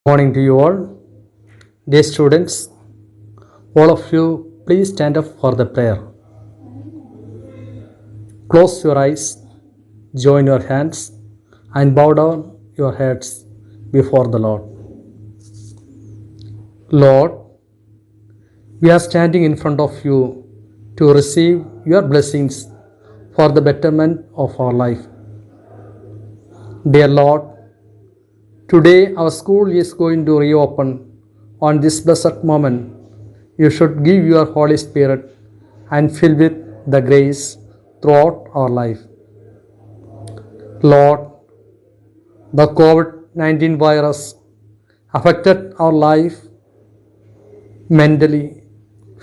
Morning to you all. Dear students, all of you, please stand up for the prayer. Close your eyes, join your hands, and bow down your heads before the Lord. Lord, we are standing in front of you to receive your blessings for the betterment of our life. Dear Lord, today our school is going to reopen. On this blessed moment, you should give your Holy Spirit and fill with the grace throughout our life. Lord, the COVID-19 virus affected our life mentally,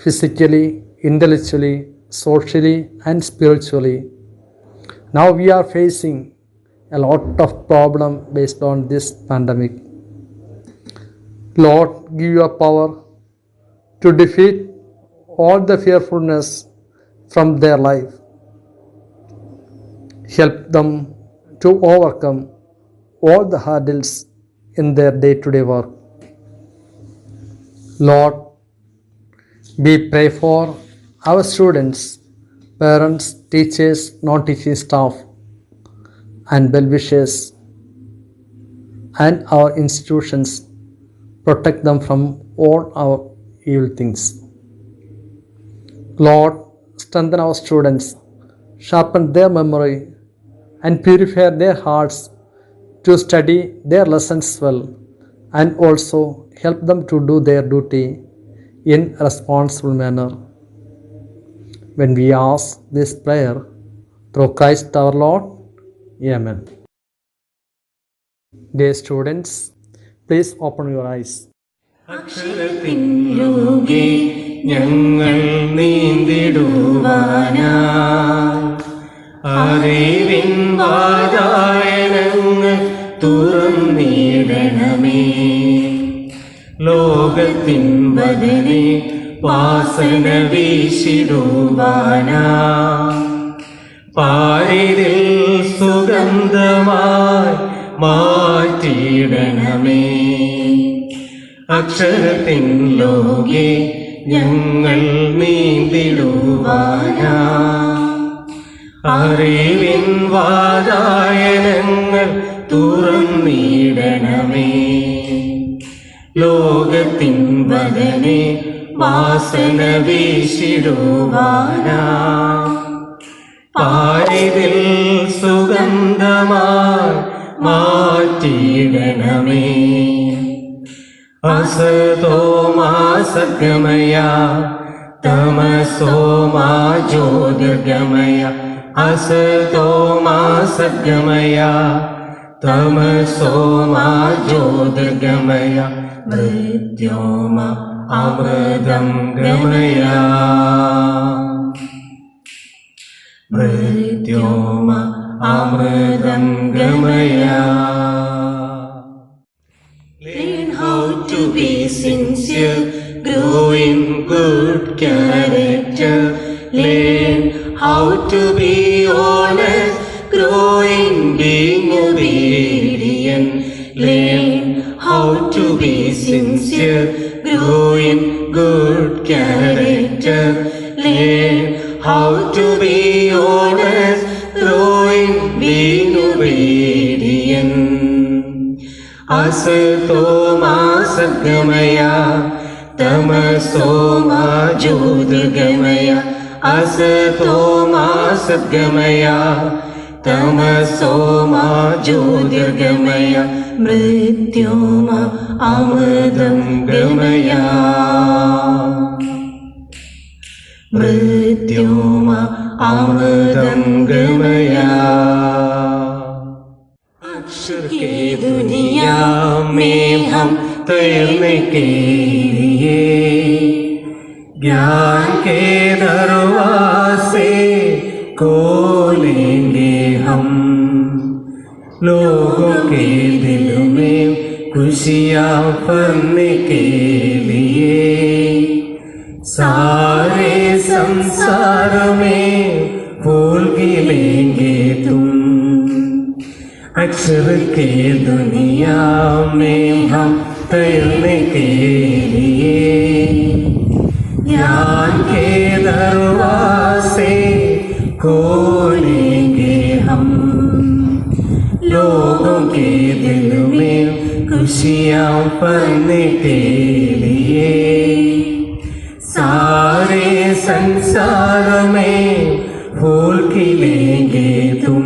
physically, intellectually, socially, and spiritually. Now we are facing a lot of problem based on this pandemic. Lord, give your power to defeat all the fearfulness from their life. Help them to overcome all the hurdles in their day-to-day work. Lord, we pray for our students, parents, teachers, non-teaching staff, and well-wishers, and our institutions. Protect them from all our evil things. Lord, strengthen our students, sharpen their memory, and purify their hearts to study their lessons well, and also help them to do their duty in a responsible manner. When we ask this prayer through Christ our Lord, Amen. Dear students, please open your eyes. അക്ഷരത്തിൻ ലോകേ ഞങ്ങൾ നീന്തിടുവാനായി അറിവിൻ വാതായനങ്ങൾ തുറന്നിടണമേ. ലോകത്തിൻ വദനെ വാസന വീശിടുവാനായി പാരിതിൽ സുഗന്ധമായി മാറ്റിയിടണമേ. അക്ഷരത്തിൻ ലോകേ ഞങ്ങൾ നീന്തിടുവാനായി അറിവിൻ വാതായനങ്ങൾ തുറന്നിടണമേ. ലോകത്തിൻ വദനെ വാസന വീശിടുവാനായി പാരിതിൽ സുഗന്ധമായി മാറ്റിയിടണമേ. അസതോ മാ സദ്ഗമയ തമസോ മാ ജ്യോതിർഗമയ. അസതോ മാ സദ്ഗമയ തമസോ മാ ജ്യോതിർഗമയ. മൃത്യോമ അമൃതം ഗമയ. മൃത്യോമ അമൃതം ഗമയ. Learn how to be sincere, grow in good character. Learn how to be honest, grow in being obedient. Learn how to be sincere, grow in good character. Learn how to be honest, grow in being obedient. അസതോ മാ സദ്ഗമയ തമസോ മാ ജ്യോതിർഗമയ. അസതോ മാ സദ്ഗമയ തമസോ മാ ജ്യോതിർഗമയ. മൃത്യോമ അമൃതം ഗമയ. മൃത്യോമ അമൃതം ഗമയ. अक्षर के दुनिया में हम तैरने के लिए ज्ञान के दरवाजे खोलेंगे हम. लोगों के दिल में खुशियाँ भरने के लिए सारे संसार में फूल खिलेंगे तुम. अक्षर के दुनिया में हम तैरने के लिए। ज्ञान के दरवाजे खोलेंगे हम, लोगों के दिल में खुशियाँ भरने के लिए। सारे संसार में फूल खिलेंगे तुम।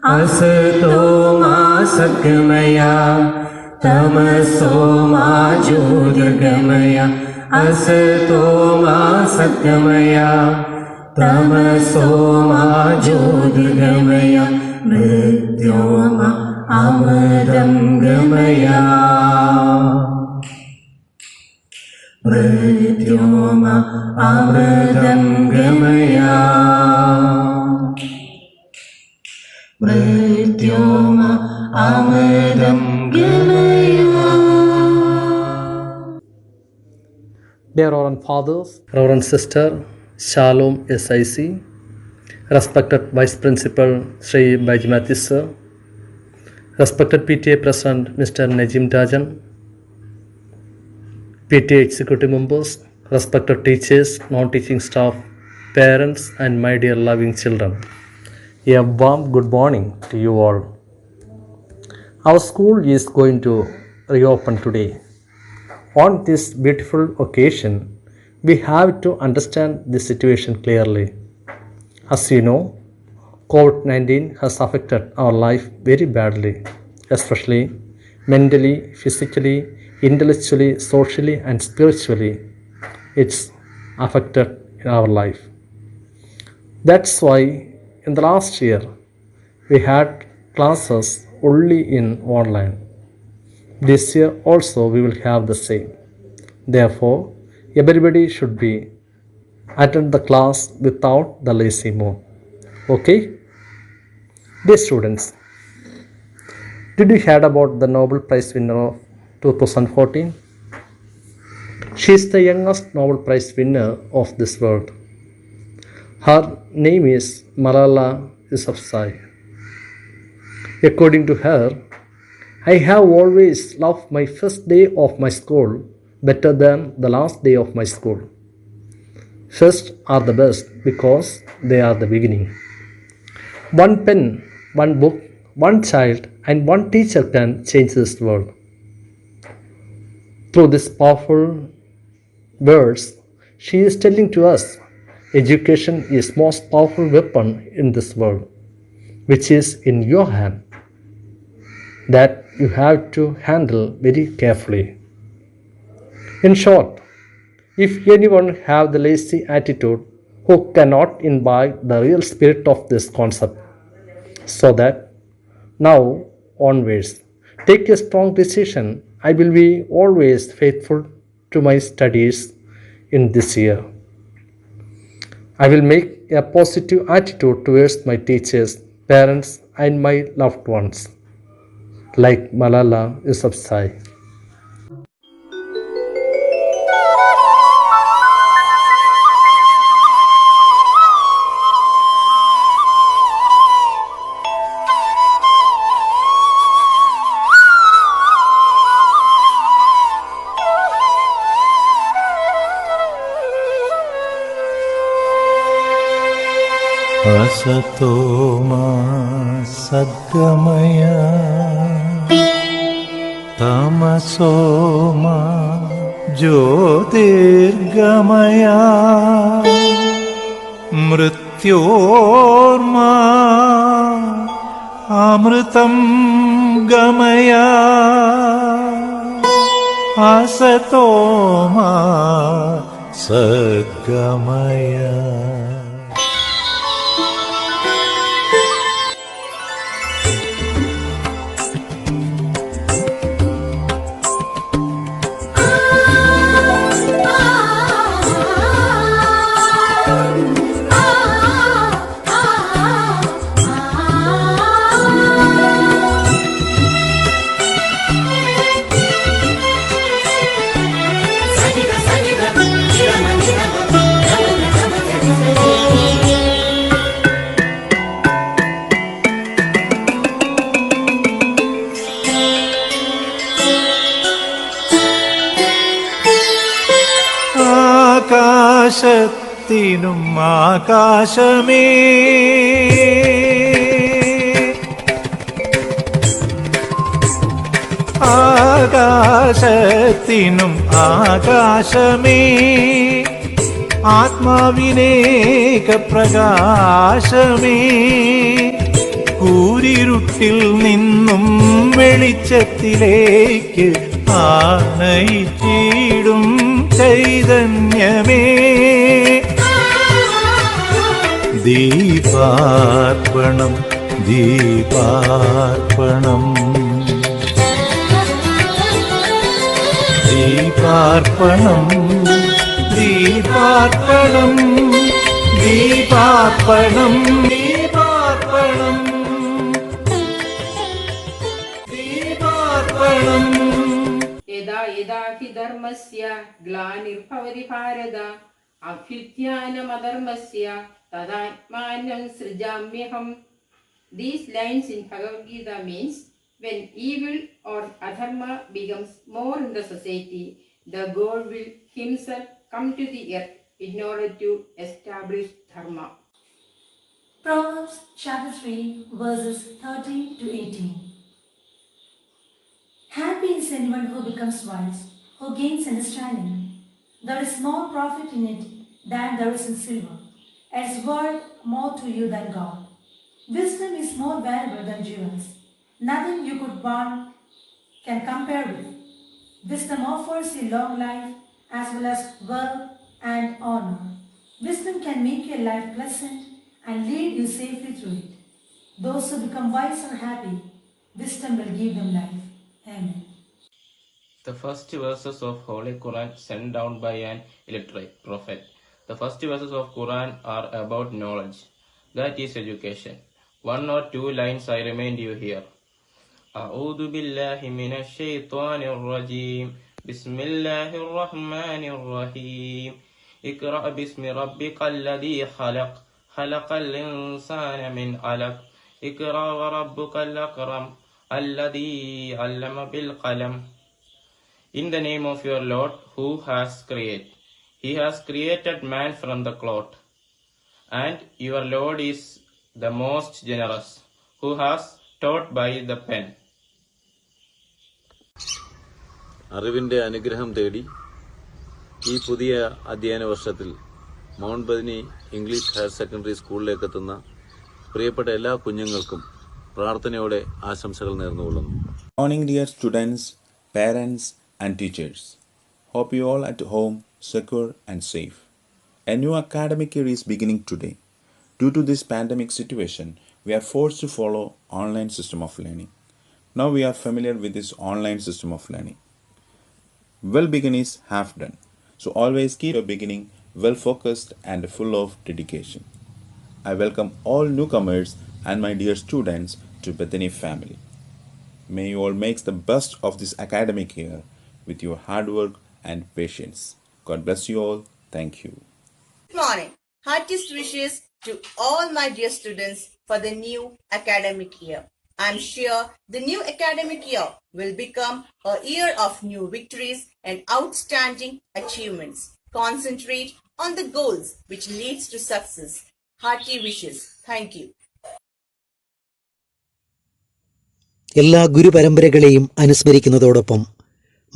असतो मा सद्गमय तमसो मा ज्योतिर्गमय। असतो मा सद्गमय तमसो मा ज्योतिर्गमय। मृत्योर्मा अमृतं गमय। मृत्योर्मा अमृतं गमय। मृत्योर्मा अमृतं गमय। Dear Reverend Fathers, Reverend Sister Shalom SIC, respected Vice Principal Sri Bajimati Sir, respected PTA President Mr. Najim Rajan, PTA Executive Members, respected teachers, non-teaching staff, parents and my dear loving children. A warm good morning to you all. Our school is going to reopen today. On this beautiful occasion, we have to understand the situation clearly. As you know, COVID-19 has affected our life very badly, especially mentally, physically, intellectually, socially, and spiritually. It's affected in our life. That's why in the last year, we had classes only in online. This year also we will have the same. Therefore, everybody should be attend the class without the lazy mood. Okay? Dear students, did you heard about the Nobel Prize winner of 2014? She is the youngest Nobel Prize winner of this world. Her name is Malala Yousafzai. According to her, I have always loved my first day of my school better than the last day of my school. First are the best because they are the beginning. One pen, one book, one child, and one teacher can change this world. Through these powerful words, she is telling to us education is most powerful weapon in this world, which is in your hand, that you have to handle very carefully. In short, if anyone have the lazy attitude who cannot imbibe the real spirit of this concept, so that now onwards take a strong decision. I will be always faithful to my studies in this year. I will make a positive attitude towards my teachers, parents, and my loved ones, like Malala Yousafzai. असतो मा सद्गमय तमसो मा ज्योतिर्गमय। मृत्योर्मा अमृतं गमय। असतो मा सद्गमय। ആകാശത്തിനും ആകാശമേ, ആകാശത്തിനും ആകാശമേ, ആത്മാവിനേക പ്രകാശമേ, കൂരിരുട്ടിൽ നിന്നും വെളിച്ചത്തിലേക്ക് ആനയിച്ചിടും ചൈതന്യമേ, ദീപാർപ്പണം ദീപാർപ്പണം ദീപാർപ്പണം ദീപാർപ്പണം ദീപാർപ്പണം ദീപാർപ്പണം ദീപാർപ്പണം. യഥാ യഥാ ഹി ധർമ്മസ്യ ഗ്ലാനിർഭവതി ഭാരത അഭ്യുത്ഥാനമധർമ്മസ്യ തദാത്മാനം സൃജാമ്യഹം. These lines in Bhagavad Gita means when evil or adharma becomes more in the society, the God will himself come to the earth in order to establish dharma. Proverbs chapter 3 verses 13 to 18. Happy is anyone who becomes wise, who gains understanding. There is more profit in it than there is in silver, and it's worth more to you than gold. Wisdom is more valuable than jewels. Nothing you could want can compare with. Wisdom offers you long life as well as wealth and honor. Wisdom can make your life pleasant and lead you safely through it. Those who become wise are happy. Wisdom will give them life. Amen. The first verses of Holy Quran sent down by an illiterate prophet. The first verses of Quran are about knowledge. That is education. One or two lines I remind you here. أعوذ بالله من الشيطان الرجيم بسم الله الرحمن الرحيم اقرأ باسم ربك الذي خلق خلق الإنسان من علق اقرأ وربك الأكرم الذي علم بالقلم. In the name of your Lord who has created. He has created man from the clot. And your Lord is the most generous, who has taught by the pen. അറിവിൻ്റെ അനുഗ്രഹം തേടി ഈ പുതിയ അധ്യയന വർഷത്തിൽ mount Bethany English Higher secondary സ്കൂളിലേക്ക് എത്തുന്ന പ്രിയപ്പെട്ട എല്ലാ കുഞ്ഞുങ്ങൾക്കും പ്രാർത്ഥനയോടെ ആശംസകൾ നേർന്നുകൊള്ളുന്നു. Morning dear students, parents and teachers. Hope you all at home, secure and safe. A new academic year is beginning today. Due to this pandemic situation, we are forced to follow online system of learning. Now we are familiar with this online system of learning. Well begin is half done. So always keep your beginning well focused and full of dedication. I welcome all newcomers and my dear students to Bethany family. May you all make the best of this academic year with your hard work and patience. God bless you all. Thank you. Good morning. Heartiest wishes to all my dear students for the new academic year. I am sure the new academic year will become a year of new victories and outstanding achievements. Concentrate on the goals which leads to success. Hearty wishes. Thank you. എല്ലാ ഗുരുപരമ്പരകളെയും അനുസ്മരിക്കുന്നതോടൊപ്പം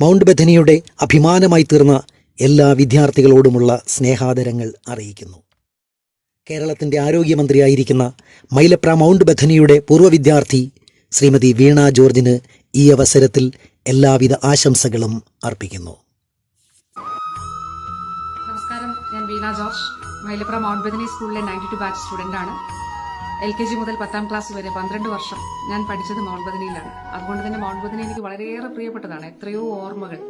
mount ബഥനിയുടെ അഭിമാനമായി തീർന്ന എല്ലാ വിദ്യാർത്ഥികളോടുമുള്ള സ്നേഹാദരങ്ങൾ അറിയിക്കുന്നു. കേരളത്തിൻ്റെ ആരോഗ്യമന്ത്രിയായിരിക്കുന്ന Mylapra mount ബഥനിയുടെ പൂർവ്വ വിദ്യാർത്ഥി ശ്രീമതി വീണ ജോർജിന് ഈ അവസരത്തിൽ എല്ലാവിധ ആശംസകളും അർപ്പിക്കുന്നു. നമസ്കാരം, ഞാൻ വീണ ജോർജ്, മൈലപ്ര മൗണ്ട് ബഥനി സ്കൂളിലെ 92 ബാച്ച് സ്റ്റുഡൻ്റാണ്. LKG മുതൽ 10ാം ക്ലാസ് വരെ 12 വർഷം ഞാൻ പഠിച്ചത് മൗണ്ട് ബഥനിയിലാണ്. അതുകൊണ്ട് തന്നെ മൗണ്ട് ബഥനി എനിക്ക് വളരെയേറെ പ്രിയപ്പെട്ടതാണ്. എത്രയോ ഓർമ്മകൾ,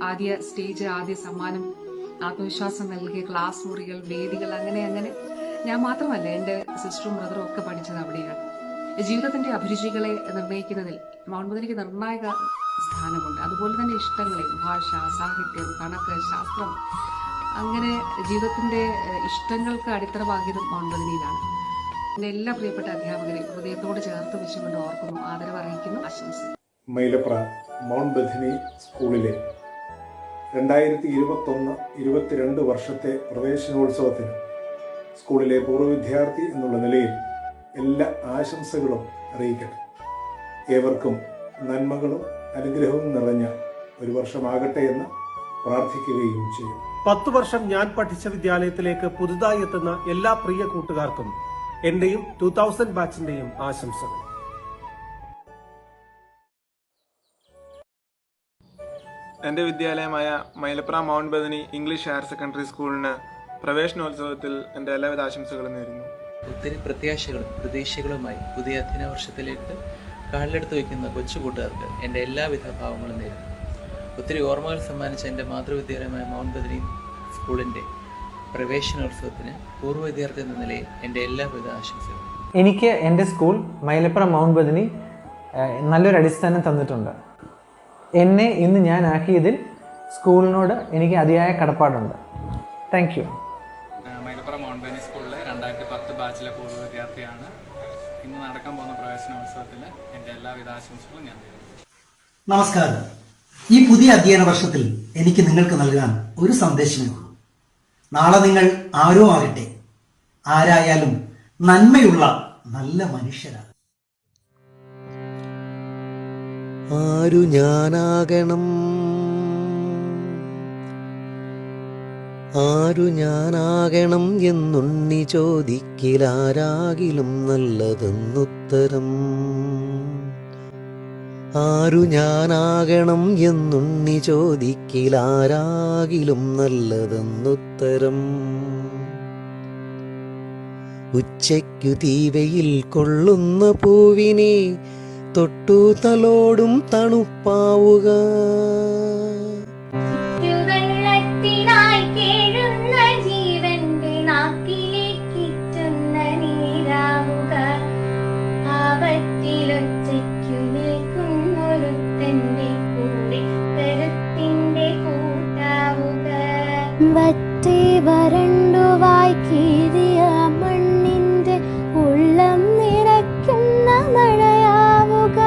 ആദ്യ സ്റ്റേജ്, ആദ്യ സമ്മാനം, ആത്മവിശ്വാസം നൽകിയ ക്ലാസ് മുറികൾ, വേദികൾ, അങ്ങനെ അങ്ങനെ ഞാൻ മാത്രമല്ല, എൻ്റെ സിസ്റ്ററും ബ്രദറും ഒക്കെ പഠിച്ചത് അവിടെയാണ്. ജീവിതത്തിൻ്റെ അഭിരുചികളെ നിർണ്ണയിക്കുന്നതിൽ മൗണ്ട് ബഥനിക്ക് നിർണായക സ്ഥാനമുണ്ട്. അതുപോലെ തന്നെ ഇഷ്ടങ്ങളെയും, ഭാഷ, സാഹിത്യം, കണക്ക്, ശാസ്ത്രം, അങ്ങനെ ജീവിതത്തിൻ്റെ ഇഷ്ടങ്ങൾക്ക് അടിത്തറ പാകിയതും മൗണ്ട് ബഥനിയിലാണ്. എൻ്റെ എല്ലാ പ്രിയപ്പെട്ട അധ്യാപകരെയും ഹൃദയത്തോട് ചേർത്ത് വെച്ചുകൊണ്ട് ഓർക്കുന്നു, ആദരവ് അറിയിക്കുന്നു, ആശംസിക്കുന്നു. മൈലപ്ര മൗണ്ട് ബഥനി സ്കൂളിലെ 2021-22 വർഷത്തെ പ്രവേശനോത്സവത്തിന് സ്കൂളിലെ പൂർവ്വ വിദ്യാർത്ഥി എന്നുള്ള നിലയിൽ എല്ലാ ആശംസകളും അറിയിക്കട്ടെ. ഏവർക്കും നന്മകളും അനുഗ്രഹവും നിറഞ്ഞ ഒരു വർഷമാകട്ടെ എന്ന് പ്രാർത്ഥിക്കുകയും ചെയ്യും. 10 വർഷം ഞാൻ പഠിച്ച വിദ്യാലയത്തിലേക്ക് പുതുതായി എത്തുന്ന എല്ലാ പ്രിയ കൂട്ടുകാർക്കും എന്റെയും 2000 ബാച്ചിന്റെയും ആശംസകൾ. എൻ്റെ വിദ്യാലയമായ Mylapra Mount Bethany English Higher Secondary സ്കൂളിന് പ്രവേശനോത്സവത്തിൽ എൻ്റെ എല്ലാവിധ ആശംസകളും നേരുന്നു. ഒത്തിരി പ്രത്യാശകളും പ്രതീക്ഷകളുമായി പുതിയ അധ്യയന വർഷത്തിലേക്ക് കാലിലെടുത്ത് വയ്ക്കുന്ന കൊച്ചു കൂട്ടുകാർക്ക് എൻ്റെ എല്ലാവിധ ഭാവങ്ങളും നേരുന്നു. ഒത്തിരി ഓർമ്മകൾ സമ്മാനിച്ച എൻ്റെ മാതൃവിദ്യാലയമായ മൗണ്ട് ബദനി സ്കൂളിൻ്റെ പ്രവേശനോത്സവത്തിന് പൂർവ്വ വിദ്യാർത്ഥി എന്ന നിലയിൽ എൻ്റെ എല്ലാവിധ ആശംസകളും. എനിക്ക് എൻ്റെ സ്കൂൾ മൈലപ്ര മൗണ്ട് ബദനി നല്ലൊരു അടിസ്ഥാനം തന്നിട്ടുണ്ട്. എന്നെ ഇന്ന് ഞാൻ ആക്കിയതിൽ സ്കൂളിനോട് എനിക്ക് അതിയായ കടപ്പാടുണ്ട്. Thank you. Mylapra Mount Bethany സ്കൂളിലെ 2010 ബാച്ചിലെ പൂർവ്വ വിദ്യാർത്ഥിയാണ്. ഇന്ന് നടക്കാൻ പോകുന്ന പ്രവേശനോത്സവത്തിൽ എൻ്റെ എല്ലാവിധ ആശംസകളും ഞാൻ നേരുന്നു. നമസ്കാരം. ഈ പുതിയ അധ്യയന വർഷത്തിൽ എനിക്ക് നിങ്ങൾക്ക് നൽകാൻ ഒരു സന്ദേശമേ ഉള്ളൂ. നാളെ നിങ്ങൾ ആരോ ആകട്ടെ, ആരായാലും നന്മയുള്ള നല്ല മനുഷ്യരാണ്. ആരു ഞാനാകണം, ആരു ഞാനാകണം എന്നുണ്ണി ചോദിക്കിലാരാകിലും നല്ലതെന്നുത്തരം. ആരു ഞാനാകണം എന്നുണ്ണി ചോദിക്കിലാരാകിലും നല്ലതെന്നുത്തരം. ഉച്ചയ്ക്കു തീവയിൽ കൊള്ളുന്ന പൂവിനെ തൊട്ടു തലോടും തണുപ്പാവുക. വറ്റി വരണ്ടുവായി കീറിയ മണ്ണിന്റെ ഉള്ളം നിറയ്ക്കുന്ന മഴയാവുക.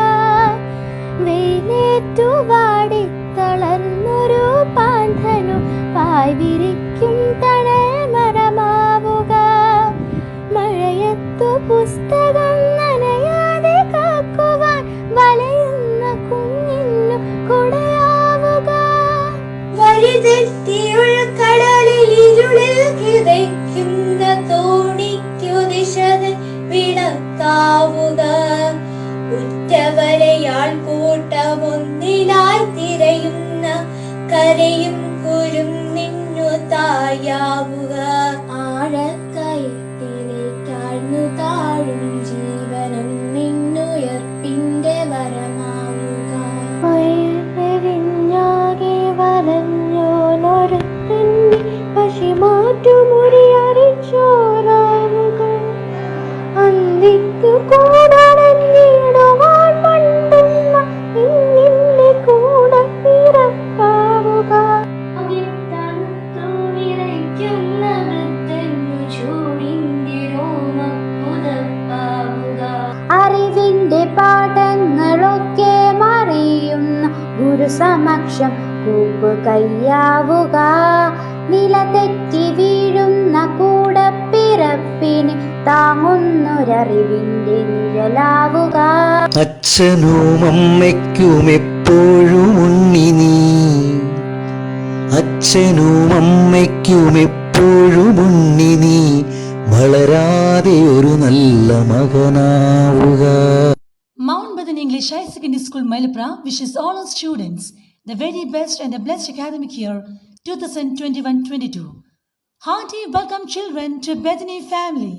വെയിലേറ്റു വാടി തളർന്നൊരു പാണ്ഡനു പായ് വിരിക്കും തണൽ മരമാവുക. മഴയത്തു പുസ്തകം നനയാതെ കാക്കുവാൻ വലയുന്ന കുഞ്ഞിന്നു കുടയാവുക. വഴിതെറ്റിയുൾക്കടലിൽ ഇരുളിൽ കിതയ്ക്കുന്ന തോണിക്കു ദിശ വിടത്താവുക. ഉറ്റവരെയാൾ കൂട്ടമൊന്നിലായി തിരയുന്ന കരയും കുരും നിന്നു തായാവുക. ആഴക്കയത്തിലേക്കാഴ്ന്നു താഴും ജീവനം നിന്നുയർപ്പിന്റെ വരമാവുക. വയറിഞ്ഞാകെ വരഞ്ഞോനൊരുത്തന്നെ പശിമാറ്റുമുറിയറിച്ചോരാവുക. അന്തിക്കു കൂടടഞ്ഞിടുവാൻ മണ്ടുന്ന ഇന്നിന്റെ കൂടെ പിറപ്പാവുക. വിറയ്ക്കുന്ന വൃദ്ധനു ചൂടിന്റെ രോമപ്പുതപ്പാവുക. അറിവിന്റെ പാഠങ്ങളൊക്കെ മറിയുന്ന ഗുരു സമക്ഷം കൂപ്പ് കയ്യാവുക. നില തെറ്റി വീഴുന്ന കൂടപ്പിറപ്പിന് താങ്ങുന്നൊരറിവിന്റെ നിഴലാവുക. അച്ഛനും അമ്മയ്ക്കും എപ്പോഴും ഉണ്ണി നീ, അച്ഛനും അമ്മയ്ക്കും എപ്പോഴും ഉണ്ണി നീ, വളരാതെ ഒരു നല്ല മകനാവുക. Mount Bethany English High Secondary School, Mailapra wishes all our students the very best and a blessed academic year 2021-22. Hearty welcome children to Bethany family.